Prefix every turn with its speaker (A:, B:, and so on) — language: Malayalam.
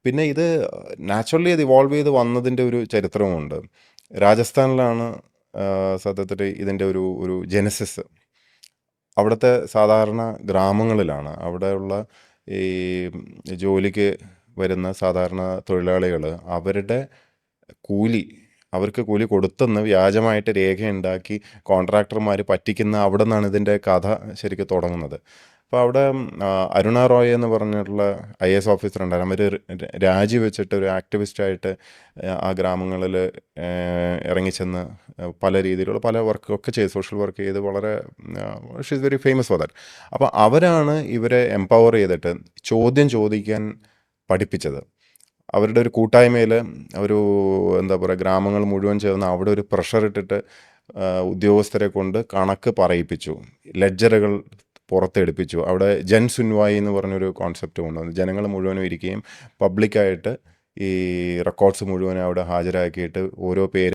A: പിന്നെ ഇത് നാച്ചുറലി അത് ഇവോൾവ് ചെയ്ത് വന്നതിൻ്റെ ഒരു ചരിത്രമുണ്ട്. രാജസ്ഥാനിലാണ് സത്യത്തിൽ ഇതിൻ്റെ ഒരു ഒരു ജെനസിസ്. അവിടുത്തെ സാധാരണ ഗ്രാമങ്ങളിലാണ്. അവിടെയുള്ള ഈ ജോലിക്ക് വരുന്ന സാധാരണ തൊഴിലാളികൾ അവരുടെ കൂലി അവർക്ക് കൂലി കൊടുത്തെന്ന് വ്യാജമായിട്ട് രേഖയുണ്ടാക്കി കോൺട്രാക്ടർമാർ പറ്റിക്കുന്ന അവിടെ നിന്നാണ് ഇതിൻ്റെ കഥ ശരിക്കും തുടങ്ങുന്നത്. അപ്പോൾ അവിടെ അരുണ റോയ് എന്ന് പറഞ്ഞിട്ടുള്ള IAS ഓഫീസർ ഉണ്ടായിരുന്നു. അവർ രാജിവെച്ചിട്ട് ഒരു ആക്ടിവിസ്റ്റായിട്ട് ആ ഗ്രാമങ്ങളിൽ ഇറങ്ങിച്ചെന്ന് പല രീതിയിലുള്ള പല വർക്കൊക്കെ ചെയ്ത് സോഷ്യൽ വർക്ക് ചെയ്ത് വളരെ she is very famous for that. അപ്പോൾ അവരാണ് ഇവരെ എംപവർ ചെയ്തിട്ട് ചോദ്യം ചോദിക്കാൻ പഠിപ്പിച്ചത്. അവരുടെ ഒരു കൂട്ടായ്മയിൽ ഒരു എന്താ പറയുക ഗ്രാമങ്ങൾ മുഴുവൻ ചേർന്ന് അവിടെ ഒരു പ്രഷർ ഇട്ടിട്ട് ഉദ്യോഗസ്ഥരെ കൊണ്ട് കണക്ക് പറയിപ്പിച്ചു, ലെഡ്ജറുകൾ പുറത്തെടുപ്പിച്ചു. അവിടെ ജൻ സുൻവായി എന്ന് പറഞ്ഞൊരു കോൺസെപ്റ്റ് കൊണ്ടുവന്നു. ജനങ്ങൾ മുഴുവനും ഇരിക്കുകയും പബ്ലിക്കായിട്ട് ഈ റെക്കോർഡ്സ് മുഴുവനും അവിടെ ഹാജരാക്കിയിട്ട് ഓരോ പേര്